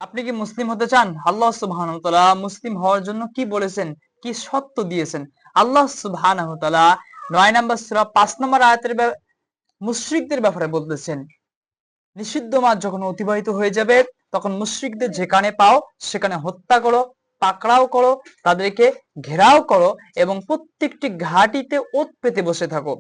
আপনি কি মুসলিম হতে চান? আল্লাহ সুবহানাহু ওয়া তাআলা মুসলিম হওয়ার জন্য কি বলেছেন, কি শর্ত দিয়েছেন? আল্লাহ সুবহানাহু ওয়া তাআলা ৯ নম্বর সূরা ৫ নম্বর আয়াতের মুশরিকদের ব্যাপারে বলতেছেন, নিষিদ্ধ মাস যখন অতিবাহিত হয়ে যাবে তখন মুশরিকদের যেখানে পাও সেখানে হত্যা করো, পাকড়াও করো, তাদেরকে ঘেরাও করো এবং প্রত্যেকটি ঘাঁটিতে ওত পেতে বসে থাকো।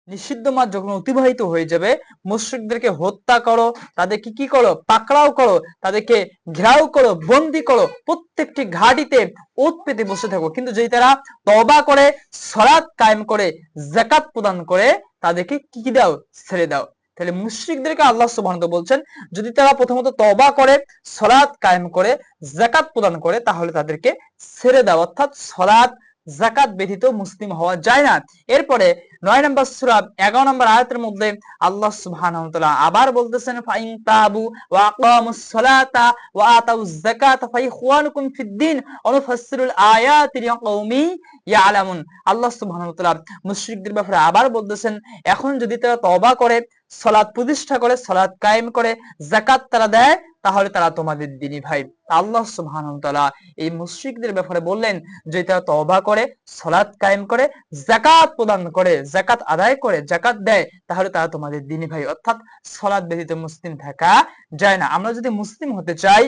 নিষিদ্ধ মাস যখন অতিবাহিত হয়ে যাবে মুশরিকদেরকে হত্যা করো, তাদেরকে কি করো? পাকড়াও করো, তাদেরকে ঘেরাও করো, বন্দি করো, প্রত্যেকটি ঘাঁটিতে ওত পেতে বসে থাকো। কিন্তু যদি তারা তওবা করে, সালাত কায়েম করে, যাকাত প্রদান করে, তাদেরকে কি দাও? ছেড়ে দাও। তাহলে মুশরিকদেরকে আল্লাহ সুবহানাহু ওয়া তাআলা বলছেন, যদি তারা প্রথমত তওবা করে, সালাত কায়েম করে, যাকাত প্রদান করে, তাহলে তাদেরকে ছেড়ে দাও। অর্থাৎ সালাত যাকাত ব্যতীত মুসলিম হওয়া যায় না। এরপরে ৯ নম্বর সূরা ১১ নম্বর আয়াতের মধ্যে আল্লাহ সুবহানাহু ওয়া তাআলা আবার বলতেছেন, ফাইন তাবু ওয়া আকামুস সালাতা ওয়া আতাউয যাকাতা ফাইখওয়ানুকুম ফিদ-দীন ওয়া নুফাসসিরুল আয়াতি লিকাওমি ইয়ালামুন। আল্লাহ সুবহানাহু ওয়া তাআলা মুশরিকদের ব্যাপারে আবার বলতেছেন, এখন যদি তারা তওবা করে, সালাত প্রতিষ্ঠা করে, সালাত কায়েম করে, যাকাত তারা দেয়, তাহলে তারা তোমাদের দ্বীনী ভাই। আল্লাহ সুবহানাহু ওয়া তাআলা এই মুশরিকদের ব্যাপারে বললেন, যদি তারা তওবা করে, সালাত কায়েম করে, যাকাত প্রদান করে, যাকাত আদায় করে, যাকাত দেয়, তাহলে তারা তোমাদের দ্বীনী ভাই। অর্থাৎ সালাত ব্যতীত মুসলিম থাকা যায় না। আমরা যদি মুসলিম হতে চাই,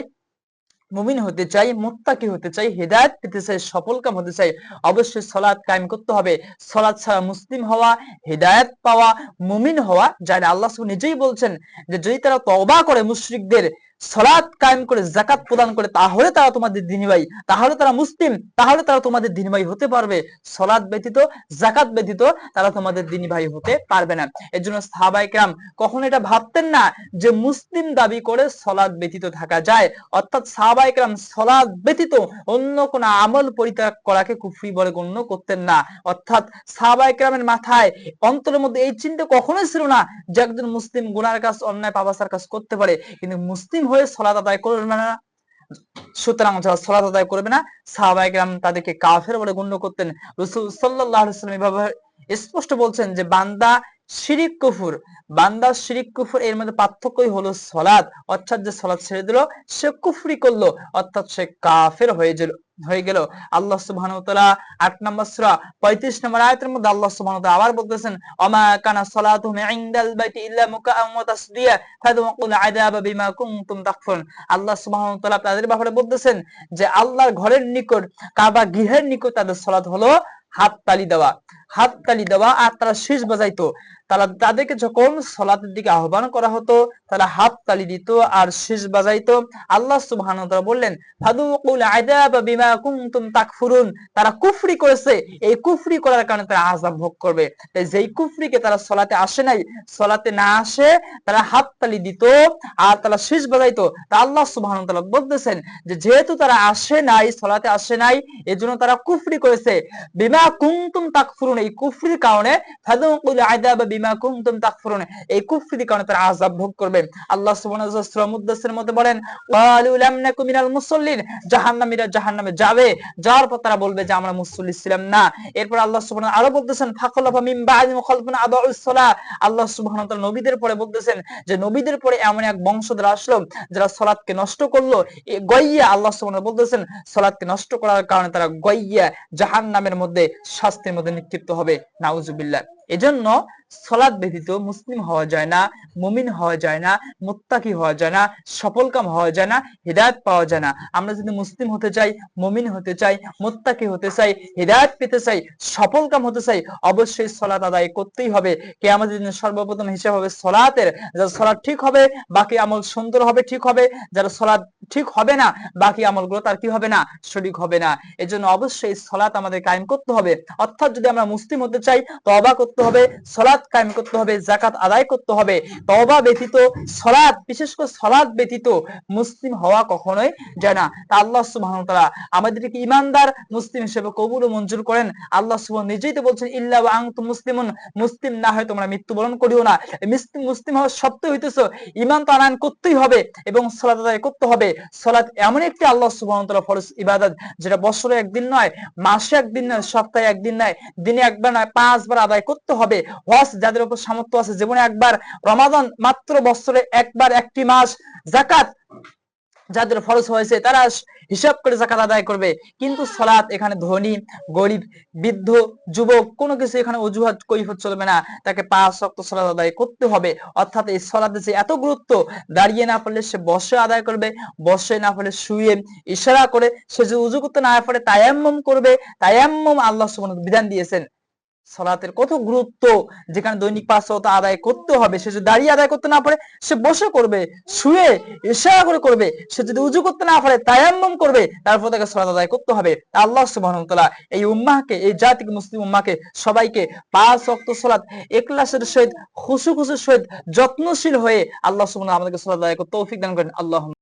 মুমিন হতে চাই, মুত্তাকি হতে চাই, হেদায়েত পেতে চাই, সফলকাম হতে চাই, অবশ্যই সালাত কায়েম করতে হবে। সালাত ছাড়া মুসলিম হওয়া, হেদায়েত পাওয়া, মুমিন হওয়া যায় না। আল্লাহ সুবহানাহু নিজেই বলছেন যে যদি তারা তওবা করে, মুশরিকদের সালাত কায়েম করে, যাকাত প্রদান করে, তাহলে তারা তোমাদের দ্বীনী ভাই, তাহলে তারা মুসলিম, তাহলে তারা তোমাদের দ্বীনী ভাই হতে পারবে। সালাত ব্যতীত, যাকাত ব্যতীত তারা তোমাদের দ্বীনী ভাই হতে পারবে না। এজন্য সাহাবায়ে কেরাম কখনো এটা ভাবতেন না যে মুসলিম দাবি করে সালাত ব্যতীত থাকা যায়। অর্থাৎ সাহাবায়ে কেরাম সালাত ব্যতীত অন্য কোন আমল পরিত্যাগ করাকে কুফরি বলে গণ্য করতেন না। অর্থাৎ সাহাবায়ে কেরামের মাথায়, অন্তরের মধ্যে এই চিন্তা কখনোই ছিল না যে একজন মুসলিম গুনার কাজ, অন্যায় পাপাচার কাজ করতে পারে, কিন্তু মুসলিম হয়ে সালাত আদায় করবে না। সুতরাং যারা সালাত আদায় করবে না, সাহাবায়ে কেরাম তাদেরকে কাফের বলে গণ্য করতেন। রাসূল সাল্লাল্লাহু আলাইহি ওয়াসাল্লাম এভাবে স্পষ্ট বলছেন যে বান্দা শিরিক কুফর, বান্দা শিরিক কুফর এর মধ্যে পার্থক্যই হলো সালাত। অর্থাৎ যে সালাত ছেড়ে দিল সে কুফরি করলো, অর্থাৎ সে কাফের হয়ে গেল। আল্লাহ সুবহানাহু ওয়া তাআলা ৮ নম্বর সূরা ৩৫ নম্বর আয়াতের মধ্যে আল্লাহ সুবহানাহু ওয়া তাআলা আবার বলতেছেন, ওমা কানা সালাতুহুম ইনদাল বাইতি ইল্লা মুকাআম ওয়া তাসদিয়া ফাযুকুল আযাবা বিমা কুনতুম তাকফুরুন। আল্লাহ সুবহানাহু ওয়া তাআলা তাদের ব্যাপারে বলতেছেন যে আল্লাহর ঘরের নিকট, কাবা গৃহের নিকট তাদের সালাত হলো হাততালি দেওয়া, হাততালি দেওয়া, আর তারা শীষ বাজাইতো। তাদেরকে যখন সালাতের দিকে আহ্বান করা হতো, তারা হাততালি দিত আর শীষ বাজাইতো। আল্লাহ সুবহানাহু ওয়া তাআলা বললেন, ফাযুকুল আযাবা বিমা কুনতুম তাকফুরুন। তারা কুফরি করেছে, এই কুফরি করার কারণে তারা আযাব ভোগ করবে। তাই যেই কুফরিকে তারা সালাতে আসে নাই, সালাতে না আসে তারা হাততালি দিত আর তারা শীষ বাজাইতো, তা আল্লাহ সুবহানাহু ওয়া তাআলা বলতেছেন যে যেহেতু তারা আসে নাই, সালাতে আসে নাই, এজন্য তারা কুফরি করেছে। বিমা কুনতুম তাকফুরুন, এই কুফরির কারণে, ফাযুকুল আযাবা বিমা কুনতুম তাকফুরুন, এই কুফরির কারণে তারা আযাব ভোগ করবে। আল্লাহ সুবহানাহু ওয়া তাআলা সূরা মুদ্দাসসিরের মধ্যে বলেন, ক্বালু লাম নাকু মিনাল মুসাল্লিন, জাহান্নামীরা জাহান্নামে যাবে, যাওয়ার পর তারা বলবে যে আমরা মুসল্লি ছিলাম না। এরপর আল্লাহ সুবহানাহু ওয়া তাআলা আরো বলতেছেন, ফাখলাফা মিন বা'দি মুখালফিন আদাউস সালাহ। আল্লাহ সুবহানাহু ওয়া তাআলা নবীদের পরে বলতেছেন যে নবীদের পরে এমন এক বংশধর আসলো যারা সালাতকে নষ্ট করলো, গইয়া, আল্লাহ সুবহানাহু ওয়া তাআলা বলতেছেন সালাতকে নষ্ট করার কারণে তারা গইয়া জাহান্নামের মধ্যে, শাস্তির মধ্যে নিক্ষিপ্ত হবে। নাউজুবিল্লাহ। এজন্য সালাত ব্যতীত মুসলিম হওয়া যায় না, মুমিন হওয়া যায় না, মুত্তাকি হওয়া যায় না, সফলকাম হওয়া যায় না, হেদায়েত পাওয়া যায় না। আমরা যদি মুসলিম হতে চাই, মুমিন হতে চাই, মুত্তাকি হতে চাই, হেদায়েত পেতে চাই, সফলকাম হতে চাই, অবশ্যই সালাত আদায় করতেই হবে। কিয়ামতের দিনে সর্বপ্রথম হিসাব হবে সালাতের। যার সালাত ঠিক হবে বাকি আমল সুন্দর হবে, ঠিক হবে। যার সালাত ঠিক হবে না, বাকি আমলগুলো তার কি হবে না? সঠিক হবে না। এজন্য অবশ্যই সালাত আমাদের কায়েম করতে হবে। অর্থাৎ যদি আমরা মুসলিম হতে চাই, তওবা করতে হবে, সালাত কায়েম করতে হবে, যাকাত আদায় করতে হবে। তওবা ব্যতীত, সালাত, বিশেষ করে সালাত ব্যতীত মুসলিম হওয়া কখনোই যায় না। তা আল্লাহ সুবহানাহু ওয়া তাআলা আমাদেরকে ঈমানদার মুসলিম হিসেবে কবুল ও মঞ্জুর করেন। আল্লাহ সুবহানাহু নিজেই তো বলছেন, ইল্লা ওয়া আনতুম মুসলিমুন, মুসলিম না হয় তোমরা মৃত্যুবরণ করিও না। মুসলিম হওয়া সত্ত্বেও হইতেছো, ঈমান তো আনয়ন করতেই হবে এবং সালাত আদায় করতে হবে। সালাত এমন একটি আল্লাহ সুবহানাহু ওয়া তাআলা ফরজ ইবাদত, যেটা বছরে একদিন নয়, মাসে একদিন নয়, সপ্তাহে একদিন নয়, দিনে একবার নয়, 5 বার আদায় করতে হবে। হজ যাদের উপর সামর্থ্য আছে জীবনে একবার, রমাদান মাত্র বছরে একবার, একটি মাস, যাকাত যাদের ফরজ হয়েছে তারা হিসাব করে যাকাত আদায় করবে। কিন্তু সালাত এখানে ধনী গরিব বৃদ্ধ যুবক কোনো কিছু এখানে অজুহাত কৈফিয়ত চলবে না, তাকে 5 ওয়াক্ত সালাত আদায় করতে হবে। অর্থাৎ এই সালাতে যে এত গুরুত্ব, দাঁড়িয়ে না পারলে সে বসে আদায় করবে, বসে না পারলে শুয়ে ইশারা করে, সে যদি উযু করতে না পারে তায়াম্মুম করবে। তায়াম্মুম আল্লাহ সুবহানাহু ওয়া তাআলা বিধান দিয়েছেন। সালাতের কত গুরুত্ব, যেখানে দৈনিক 5 ওয়াক্ত আদায় করতে হবে, সে যদি দাঁড়িয়ে আদায় করতে না পারে সে বসে করবে, শুয়ে ইশারা করে করবে, সে যদি উযু করতে না পারে তায়াম্মুম করবে, তারপর তাকে সালাত আদায় করতে হবে। আল্লাহ সুবহানাহু ওয়া তাআলা এই উম্মাহকে, এই জাতিকে, মুসলিম উম্মাহকে সবাইকে 5 ওয়াক্ত সালাত ইখলাসের সহিত খুশু খুশুর সহিত যত্নশীল হয়ে আল্লাহ সুবহানাহু ওয়া তাআলা আমাদেরকে সালাত আদায় করতে তৌফিক দান করেন। আল্লাহ